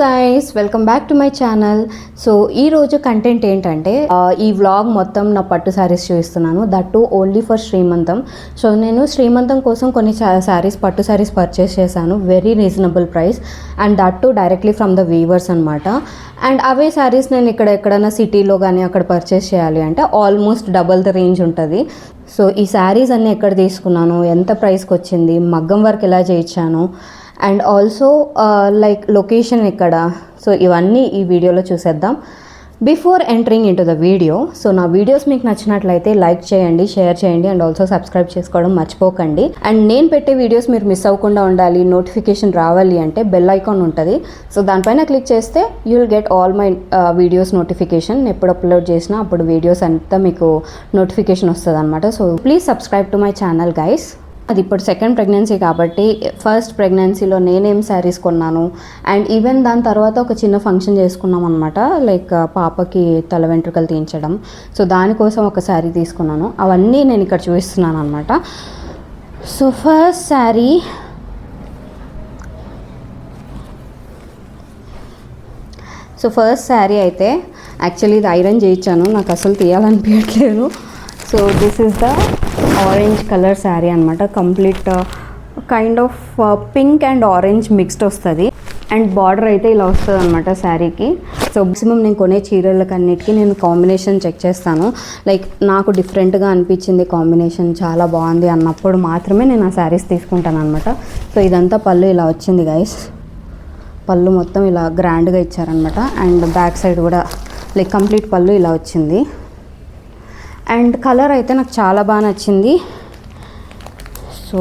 Guys, welcome back to my channel. So ఈరోజు content ఏంటంటే ఈ వ్లాగ్ మొత్తం నా పట్టు శారీస్ చూపిస్తున్నాను, that too only for Srimantham. సో నేను శ్రీమంతం కోసం కొన్ని శారీస్ పట్టు శారీస్ పర్చేస్ చేశాను, very reasonable price, and that too directly from the weavers అనమాట. అండ్ అవే శారీస్ నేను ఇక్కడ ఎక్కడైనా సిటీలో కానీ అక్కడ పర్చేస్ చేయాలి అంటే ఆల్మోస్ట్ డబల్ ద రేంజ్ ఉంటుంది. సో ఈ శారీస్ అన్నీ ఎక్కడ తీసుకున్నాను, ఎంత ప్రైస్కి వచ్చింది, మగ్గం వర్క్ ఎలా చేయించాను, అండ్ ఆల్సో లైక్ లొకేషన్ ఎక్కడ, సో ఇవన్నీ ఈ వీడియోలో చూసేద్దాం. Before entering in to the video, so నా వీడియోస్ మీకు నచ్చినట్లయితే లైక్ చేయండి, షేర్ చేయండి, అండ్ ఆల్సో సబ్స్క్రైబ్ చేసుకోవడం మర్చిపోకండి. అండ్ నేను పెట్టే వీడియోస్ మీరు మిస్ అవ్వకుండా ఉండాలి, నోటిఫికేషన్ రావాలి అంటే బెల్ ఐకాన్ ఉంటుంది, సో దానిపైన క్లిక్ చేస్తే you will get all my videos notification. ఎప్పుడు అప్లోడ్ చేసినా అప్పుడు వీడియోస్ అంతా మీకు నోటిఫికేషన్ వస్తుంది అనమాట. So please subscribe to my channel guys. అది ఇప్పుడు సెకండ్ ప్రెగ్నెన్సీ కాబట్టి ఫస్ట్ ప్రెగ్నెన్సీలో నేనేం శారీస్ కొన్నాను, అండ్ ఈవెన్ దాని తర్వాత ఒక చిన్న ఫంక్షన్ చేసుకున్నాం అనమాట, లైక్ పాపకి తల వెంట్రుకలు తీయించడం. సో దానికోసం ఒక శారీ తీసుకున్నాను, అవన్నీ నేను ఇక్కడ చూపిస్తున్నాను అనమాట. సో ఫస్ట్ శారీ అయితే యాక్చువల్లీ ఇది ఐరన్ చేయించాను, నాకు అసలు తీయాలనిపించట్లేదు. So this is the orange colour sari అనమాట, complete kind of pink and orange mixed వస్తుంది, అండ్ బార్డర్ అయితే ఇలా వస్తుంది అనమాట శారీకి. సో మ్యాక్సిమం నేను కొనే చీరలకన్నిటికీ నేను కాంబినేషన్ చెక్ చేస్తాను, లైక్ నాకు డిఫరెంట్గా అనిపించింది కాంబినేషన్ చాలా బాగుంది అన్నప్పుడు మాత్రమే నేను ఆ శారీస్ తీసుకుంటాను అనమాట. సో ఇదంతా పళ్ళు ఇలా వచ్చింది గైస్, పళ్ళు మొత్తం ఇలా గ్రాండ్గా ఇచ్చారనమాట, అండ్ బ్యాక్ సైడ్ కూడా లైక్ కంప్లీట్ పళ్ళు ఇలా వచ్చింది. అండ్ కలర్ అయితే నాకు చాలా బాగా నచ్చింది. సో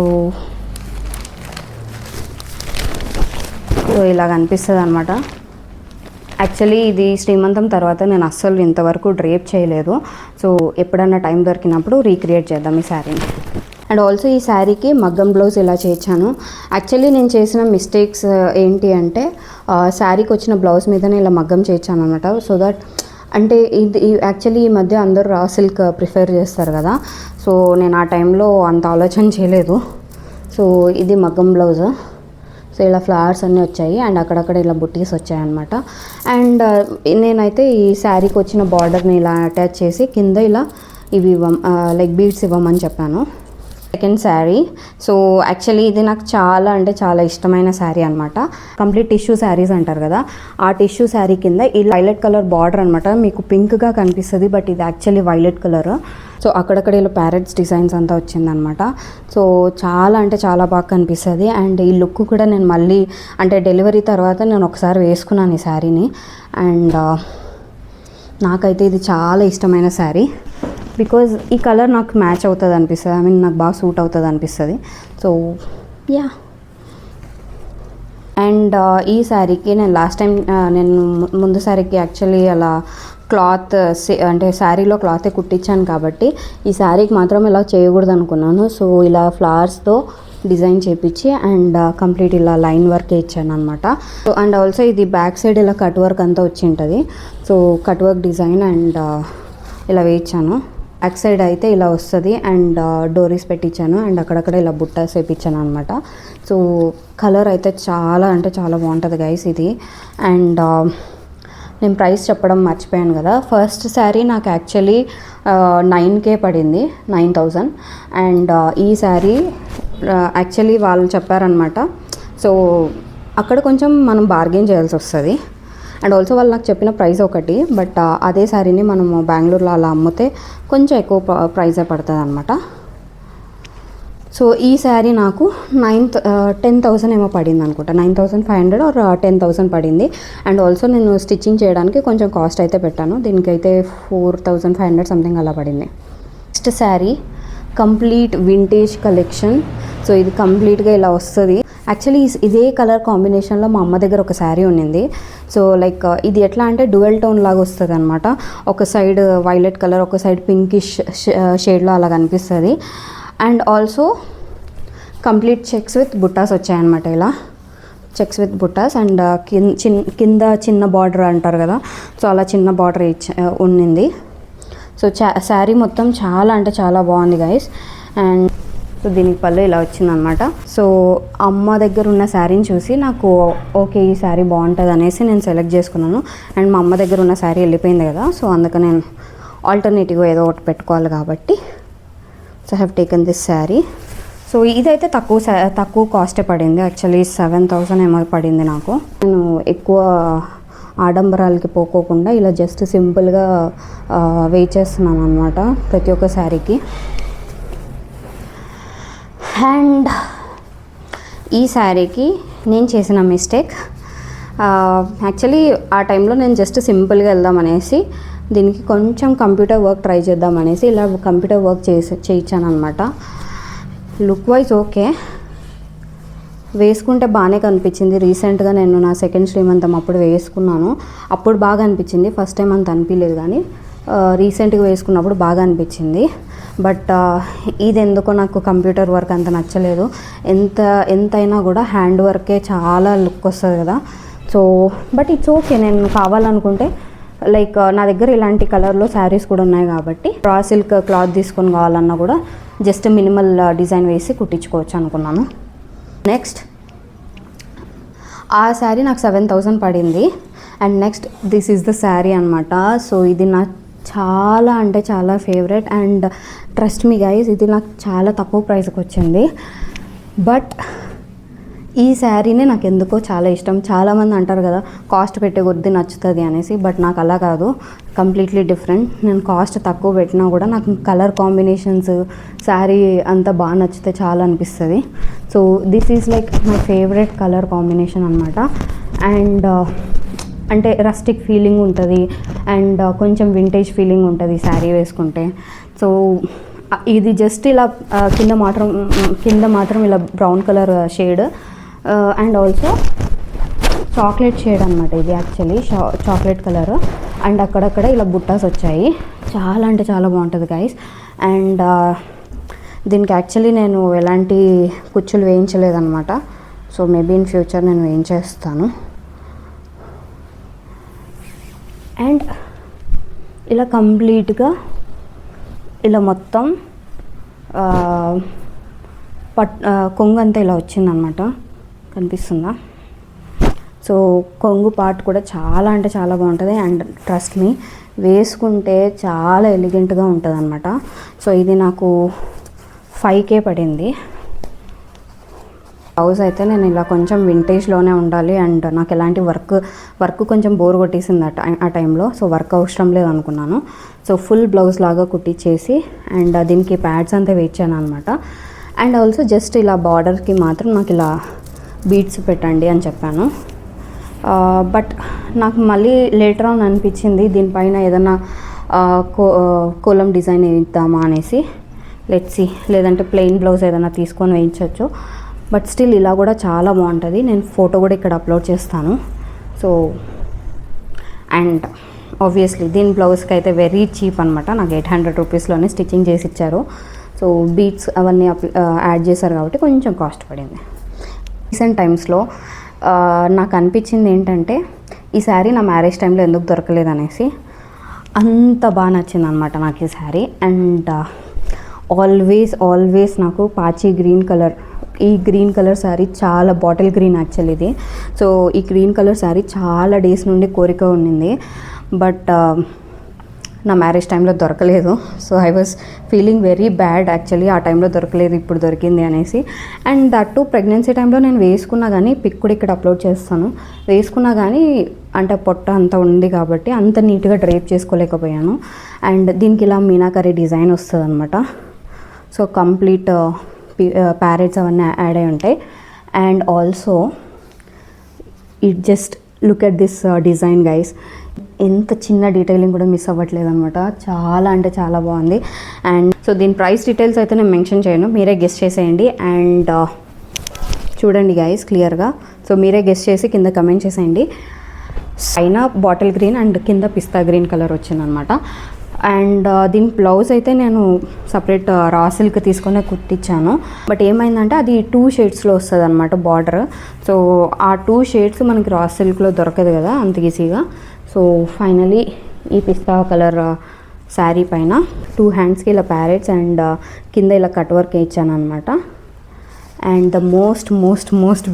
ఇలా కనిపిస్తుంది అనమాట. యాక్చువల్లీ ఇది శ్రీమంతం తర్వాత నేను అస్సలు ఇంతవరకు డ్రేప్ చేయలేదు, సో ఎప్పుడన్నా టైం దొరికినప్పుడు రీక్రియేట్ చేద్దాం ఈ శారీని. అండ్ ఆల్సో ఈ శారీకి మగ్గం బ్లౌజ్ ఇలా చేయించాను. యాక్చువల్లీ నేను చేసిన మిస్టేక్స్ ఏంటి అంటే శారీకి వచ్చిన బ్లౌజ్ మీదనే ఇలా మగ్గం చేయించాను అనమాట. సో దట్ అంటే ఇది యాక్చువల్లీ ఈ మధ్య అందరూ రా సిల్క్ ప్రిఫర్ చేస్తారు కదా, సో నేను ఆ టైంలో అంత ఆలోచన చేయలేదు. సో ఇది మగ్గం బ్లౌజ్, సో ఇలా ఫ్లవర్స్ అన్నీ వచ్చాయి, అండ్ అక్కడక్కడ ఇలా బుట్టీస్ వచ్చాయన్నమాట. అండ్ నేనైతే ఈ శారీకి వచ్చిన బార్డర్ని ఇలా అటాచ్ చేసి కింద ఇలా ఇవి లైక్ బీడ్స్ ఇవ్వమని చెప్పాను. సెకండ్ శారీ, సో యాక్చువల్లీ ఇది నాకు చాలా అంటే చాలా ఇష్టమైన శారీ అనమాట. కంప్లీట్ టిష్యూ శారీస్ అంటారు కదా, ఆ టిష్యూ శారీ కింద ఈ వైలెట్ కలర్ బార్డర్ అనమాట. మీకు పింక్గా కనిపిస్తుంది బట్ ఇది యాక్చువల్లీ వైలెట్ కలర్. సో అక్కడక్కడ ఇలా ప్యారెట్స్ డిజైన్స్ అంతా వచ్చిందనమాట. సో చాలా అంటే చాలా బాగా కనిపిస్తుంది, అండ్ ఈ లుక్ కూడా నేను మళ్ళీ అంటే డెలివరీ తర్వాత నేను ఒకసారి వేసుకున్నాను ఈ శారీని, అండ్ నాకైతే ఇది చాలా ఇష్టమైన శారీ, బికాజ్ ఈ కలర్ నాకు మ్యాచ్ అవుతుంది అనిపిస్తుంది, ఐ మీన్ నాకు బాగా సూట్ అవుతుంది అనిపిస్తుంది. సో యా, అండ్ ఈ శారీకి నేను లాస్ట్ టైం నేను ముందు శారీకి యాక్చువల్లీ అలా క్లాత్ అంటే శారీలో క్లాతే కుట్టించాను కాబట్టి ఈ శారీకి మాత్రం ఇలా చేయకూడదు అనుకున్నాను. సో ఇలా ఫ్లవర్స్తో డిజైన్ చేయించి అండ్ కంప్లీట్ ఇలా లైన్ వర్క్ ఇచ్చాను అనమాట. సో అండ్ ఆల్సో ఇది బ్యాక్ సైడ్ ఇలా కట్ వర్క్ అంతా వచ్చి ఉంటుంది, so cut work design and ఇలా వేయించాను. బ్యాక్ సైడ్ అయితే ఇలా వస్తుంది, అండ్ డోరీస్ పెట్టించాను, అండ్ అక్కడక్కడ ఇలా బుట్టాస్ వేయించాను అనమాట. సో కలర్ అయితే చాలా అంటే చాలా బాగుంటుంది గైస్ ఇది. అండ్ నేను ప్రైస్ చెప్పడం మర్చిపోయాను కదా, ఫస్ట్ శారీ నాకు యాక్చువల్లీ 9K పడింది, 9,000. అండ్ ఈ శారీ యాక్చువల్లీ వాళ్ళు చెప్పారనమాట, సో అక్కడ కొంచెం మనం బార్గెన్ చేయాల్సి వస్తుంది. అండ్ ఆల్సో వాళ్ళు నాకు చెప్పిన ప్రైస్ ఒకటి, బట్ అదే శారీని మనము బెంగళూరులో అలా అమ్మితే కొంచెం ఎక్కువ ప్రైజే పడుతుంది అనమాట. సో ఈ శారీ నాకు 10,000 ఏమో పడింది అనుకుంటా, 9,500 ఆర్ 10,000 పడింది. అండ్ ఆల్సో నేను స్టిచ్చింగ్ చేయడానికి కొంచెం కాస్ట్ అయితే పెట్టాను, దీనికైతే 4,500 సంథింగ్ అలా పడింది. Next sari complete vintage collection. So ఇది కంప్లీట్గా ఇలా వస్తుంది. యాక్చువల్లీ ఇదే కలర్ కాంబినేషన్లో మా అమ్మ దగ్గర ఒక శారీ ఉన్నింది. సో లైక్ ఇది ఎట్లా అంటే డ్యూయల్ టోన్ లాగా వస్తుంది అనమాట, ఒక సైడ్ వైలెట్ కలర్, ఒక సైడ్ పింకిష్ షేడ్లో అలా కనిపిస్తుంది. And also complete checks with buttas వచ్చాయన్నమాట, ఇలా చెక్స్ విత్ బుట్టాస్, అండ్ కింద చిన్న బార్డర్ అంటారు కదా, సో అలా చిన్న బార్డర్ ఉన్నింది. సో శారీ మొత్తం చాలా అంటే చాలా బాగుంది గైస్. అండ్ సో దీనికి పళ్ళు ఇలా వచ్చిందనమాట. సో అమ్మ దగ్గర ఉన్న శారీని చూసి నాకు ఓకే ఈ శారీ బాగుంటుంది అనేసి నేను సెలెక్ట్ చేసుకున్నాను. అండ్ మా అమ్మ దగ్గర ఉన్న శారీ వెళ్ళిపోయింది కదా, సో అందుకని నేను ఆల్టర్నేటివ్ ఏదో ఒకటి పెట్టుకోవాలి కాబట్టి so I have taken this sari. So ఇదైతే తక్కువ కాస్టే పడింది. యాక్చువల్లీ 7,000 ఏమో పడింది నాకు. నేను ఎక్కువ ఆడంబరాలకి పోకోకుండా ఇలా జస్ట్ సింపుల్గా వెయిట్ చేస్తున్నాను అనమాట ప్రతి ఒక్క శారీకి. అండ్ ఈ శారీకి నేను చేసిన మిస్టేక్, యాక్చువల్లీ ఆ టైంలో నేను జస్ట్ సింపుల్గా వెళ్దామనేసి దీనికి కొంచెం కంప్యూటర్ వర్క్ ట్రై చేద్దామనేసి ఇలా కంప్యూటర్ వర్క్ చేయించాను అనమాట. లుక్ వైజ్ ఓకే, వేసుకుంటే బాగానే కనిపించింది. రీసెంట్గా నేను నా సెకండ్ శ్రీమంతం అప్పుడు వేసుకున్నాను, అప్పుడు బాగా అనిపించింది. ఫస్ట్ టైం అంత అనిపించలేదు, కానీ రీసెంట్గా వేసుకున్నప్పుడు బాగా అనిపించింది. బట్ ఇది ఎందుకో నాకు కంప్యూటర్ వర్క్ అంత నచ్చలేదు. ఎంతైనా కూడా హ్యాండ్ వర్కే చాలా లుక్ వస్తుంది కదా. సో బట్ ఇట్స్ ఓకే, నేను కావాలనుకుంటే లైక్ నా దగ్గర ఇలాంటి కలర్లో శారీస్ కూడా ఉన్నాయి కాబట్టి రా సిల్క్ క్లాత్ తీసుకొని కావాలన్నా కూడా జస్ట్ మినిమల్ డిజైన్ వేసి కుట్టించుకోవచ్చు అనుకున్నాను. నెక్స్ట్ ఆ శారీ నాకు 7,000 పడింది. And next this is the sari అనమాట. సో ఇది నా చాలా అంటే చాలా favourite. And trust me guys, ఇది నాకు చాలా తక్కువ ప్రైస్కి వచ్చింది. బట్ ఈ శారీనే నాకు ఎందుకో చాలా ఇష్టం. చాలామంది అంటారు కదా కాస్ట్ పెట్టే కొద్దీ నచ్చుతుంది అనేసి, బట్ నాకు అలా కాదు, కంప్లీట్లీ డిఫరెంట్. నేను కాస్ట్ తక్కువ పెట్టినా కూడా నాకు కలర్ కాంబినేషన్స్ శారీ అంతా బాగా నచ్చితే చాలా అనిపిస్తుంది. So this is like my favourite colour combination అనమాట. అండ్ అంటే రస్టిక్ ఫీలింగ్ ఉంటుంది అండ్ కొంచెం వింటేజ్ ఫీలింగ్ ఉంటుంది శారీ వేసుకుంటే. సో ఇది జస్ట్ ఇలా కింద మాత్రం ఇలా brown colour shade and also chocolate shade అనమాట. ఇది యాక్చువల్లీ చాక్లెట్ కలర్ అండ్ అక్కడక్కడ ఇలా బుట్టాస్ వచ్చాయి. చాలా అంటే చాలా బాగుంటుంది గైస్. అండ్ దీనికి యాక్చువల్లీ నేను ఎలాంటి కుచ్చులు వేయించలేదన్నమాట. సో మేబీ ఇన్ ఫ్యూచర్ నేను వేయించేస్తాను. అండ్ ఇలా కంప్లీట్గా ఇలా మొత్తం కొంగు అంతా ఇలా వచ్చిందనమాట, కనిపిస్తుందా? సో కొంగు పార్ట్ కూడా చాలా అంటే చాలా బాగుంటుంది. అండ్ ట్రస్ట్ మీ, వేసుకుంటే చాలా ఎలిగెంట్గా ఉంటుంది అనమాట. సో ఇది నాకు 5K పడింది. బ్లౌజ్ అయితే నేను ఇలా కొంచెం వింటేజ్లోనే ఉండాలి అండ్ నాకు ఎలాంటి వర్క్ కొంచెం బోర్ కొట్టేసింది ఆ టైంలో. సో వర్క్ అవసరం లేదు అనుకున్నాను. సో ఫుల్ బ్లౌజ్ లాగా కుట్టించేసి అండ్ దీనికి ప్యాడ్స్ అంతా వేయించాను అనమాట. అండ్ ఆల్సో జస్ట్ ఇలా బార్డర్కి మాత్రం నాకు ఇలా బీడ్స్ పెట్టండి అని చెప్పాను. బట్ నాకు మళ్ళీ లేటర్ ఆన్ అనిపించింది దీనిపైన ఏదైనా కోలం డిజైన్ వేయిద్దామా అనేసి. లెట్స్ సీ, లేదంటే ప్లెయిన్ బ్లౌజ్ ఏదైనా తీసుకొని వేయించవచ్చు. బట్ స్టిల్ ఇలా కూడా చాలా బాగుంటుంది. నేను ఫోటో కూడా ఇక్కడ అప్లోడ్ చేస్తాను. సో అండ్ ఆబ్వియస్లీ దీని బ్లౌజ్కి అయితే వెరీ చీప్ అనమాట. నాకు 800 రూపీస్లోనే స్టిచ్చింగ్ చేసి ఇచ్చారు. సో బీట్స్ అవన్నీ యాడ్ చేశారు కాబట్టి కొంచెం కాస్ట్ పడింది. రీసెంట్ టైమ్స్లో నాకు అనిపించింది ఏంటంటే ఈ శారీ నా మ్యారేజ్ టైంలో ఎందుకు దొరకలేదు అనేసి. అంత బాగా నచ్చింది అనమాట నాకు ఈ శారీ. అండ్ ఆల్వేస్ నాకు పాచి గ్రీన్ కలర్, ఈ గ్రీన్ కలర్ శారీ చాలా బాటిల్ గ్రీన్ యాక్చువల్ ఇది. సో ఈ గ్రీన్ కలర్ శారీ చాలా డేస్ నుండి కోరిక ఉండింది. బట్ నా మ్యారేజ్ టైంలో దొరకలేదు. So I was feeling very bad actually, ఆ టైంలో దొరకలేదు ఇప్పుడు దొరికింది అనేసి. అండ్ దట్ ప్రెగ్నెన్సీ టైంలో నేను వేసుకున్నా కానీ, పిక్ కూడా ఇక్కడ అప్లోడ్ చేస్తాను, వేసుకున్నా కానీ అంటే పొట్ట అంత ఉంది కాబట్టి అంత నీట్గా డ్రైప్ చేసుకోలేకపోయాను. అండ్ దీనికి ఇలా మీనాకరీ డిజైన్ వస్తుంది అనమాట. సో కంప్లీట్ ప్యారెట్స్ అవన్నీ యాడ్ అయి ఉంటాయి. And also it just look at this design guys. ఎంత చిన్న డీటెయిలింగ్ కూడా మిస్ అవ్వట్లేదు అనమాట. చాలా అంటే చాలా బాగుంది. అండ్ సో దీని ప్రైస్ డీటెయిల్స్ అయితే నేను మెన్షన్ చేయను, మీరే గెస్ చేసేయండి. అండ్ చూడండి గైస్ క్లియర్గా. సో మీరే గెస్ చేసి కింద కమెంట్ చేసేయండి. పైన బాటిల్ గ్రీన్ అండ్ కింద పిస్తా గ్రీన్ కలర్ వచ్చిందనమాట. అండ్ దీని బ్లౌజ్ అయితే నేను సపరేట్ రా సిల్క్ తీసుకొని కుట్టించాను. బట్ ఏమైందంటే అది 2 షేడ్స్లో వస్తుంది అనమాట బార్డర్. సో ఆ 2 షేడ్స్ మనకి రా సిల్క్లో దొరకదు కదా అంత ఈజీగా. సో ఫైనలీ ఈ పిస్తా కలర్ శారీ పైన 2 హ్యాండ్స్కి ఇలా ప్యారెట్స్ అండ్ కింద ఇలా కట్ వర్క్ ఇచ్చాను అనమాట. And the most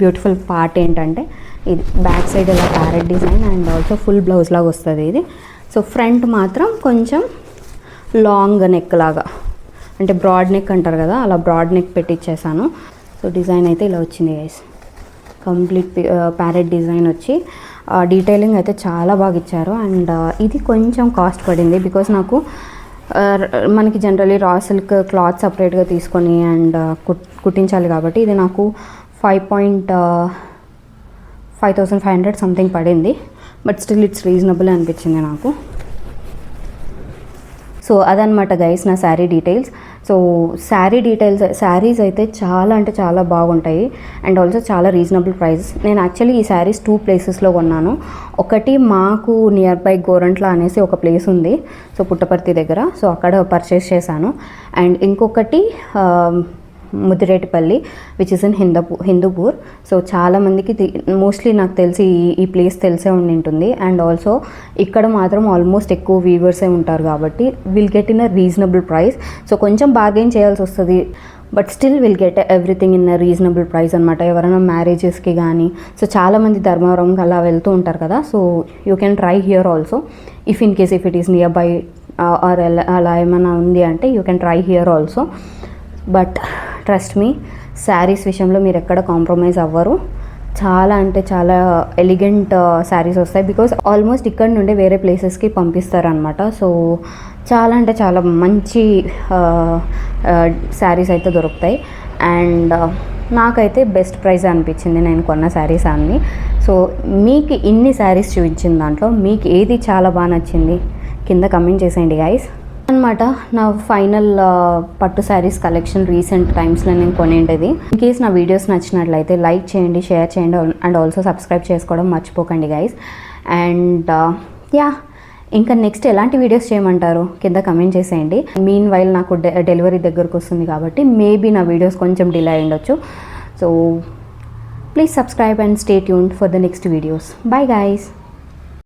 beautiful part ఏంటంటే ఇది బ్యాక్ సైడ్ ఇలా parrot design and also full blouse లాగా వస్తుంది ఇది. సో ఫ్రంట్ మాత్రం కొంచెం లాంగ్ నెక్ లాగా, అంటే బ్రాడ్ నెక్ అంటారు కదా, అలా బ్రాడ్ నెక్ పెట్టించేసాను. సో డిజైన్ అయితే ఇలా వచ్చింది గైస్, కంప్లీట్ ప్యారెట్ డిజైన్ వచ్చి డీటెయిలింగ్ అయితే చాలా బాగా ఇచ్చారు. అండ్ ఇది కొంచెం కాస్ట్ పడింది బికాస్ నాకు మనకి జనరలీ రా సిల్క్ క్లాత్ సపరేట్గా తీసుకొని అండ్ కుట్టించాలి కాబట్టి ఇది నాకు 5,500 సంథింగ్ పడింది. బట్ స్టిల్ ఇట్స్ రీజనబుల్ అనిపించింది నాకు. సో అదనమాట గైస్ నా శారీ డీటెయిల్స్. సో శారీస్ అయితే చాలా అంటే చాలా బాగుంటాయి అండ్ ఆల్సో చాలా రీజనబుల్ ప్రైస్. నేను యాక్చువల్లీ ఈ శారీస్ 2 ప్లేసెస్లో కొన్నాను. ఒకటి మాకు నియర్ బై గోరంట్ల అనేసి ఒక ప్లేస్ ఉంది, సో పుట్టపర్తి దగ్గర, సో అక్కడ పర్చేస్ చేశాను. అండ్ ఇంకొకటి Mudiretipalli which is in Hindupur. So చాలామందికి మోస్ట్లీ నాకు తెలిసి ఈ ప్లేస్ తెలిసే ఉంటుంది. అండ్ ఆల్సో ఇక్కడ మాత్రం ఆల్మోస్ట్ ఎక్కువ వీవర్సే ఉంటారు కాబట్టి will get in a reasonable price. So కొంచెం బార్గెన్ చేయాల్సి వస్తుంది, but still will get everything in a reasonable price అనమాట. ఎవరైనా మ్యారేజెస్కి కానీ, సో చాలామంది ధర్మవరంకి అలా వెళ్తూ ఉంటారు కదా, so you can try here also if in case if it is nearby or అలా ఏమైనా ఉంది అంటే you can try here also. But trust me, saris విషయంలో మీరు ఎక్కడ కాంప్రమైజ్ అవ్వరు. చాలా అంటే చాలా ఎలిగెంట్ శారీస్ వస్తాయి బికాస్ ఆల్మోస్ట్ ఇక్కడ నుండి వేరే ప్లేసెస్కి పంపిస్తారనమాట. సో చాలా అంటే చాలా మంచి శారీస్ అయితే దొరుకుతాయి. అండ్ నాకైతే బెస్ట్ ప్రైస్ అనిపించింది నేను కొన్న శారీస్ అన్నీ. సో మీకు ఇన్ని శారీస్ చూపించిన దాంట్లో మీకు ఏది చాలా బాగా నచ్చింది కింద కమెంట్ చేసేయండి గైస్. అనమాట నా ఫైనల్ పట్టు శారీస్ కలెక్షన్ రీసెంట్ టైమ్స్లో నేను కొనేది. ఇన్ కేస్ నా వీడియోస్ నచ్చినట్లయితే లైక్ చేయండి, షేర్ చేయండి అండ్ ఆల్సో సబ్స్క్రైబ్ చేసుకోవడం మర్చిపోకండి గైస్. అండ్ ఇంకా నెక్స్ట్ ఎలాంటి వీడియోస్ చేయమంటారు కింద కమెంట్ చేసేయండి. మీన్ వైల్ నాకు డెలివరీ దగ్గరకు వస్తుంది కాబట్టి మేబీ నా వీడియోస్ కొంచెం డిలే అయ్యుండొచ్చు. So please subscribe and stay tuned for the next videos. Bye guys.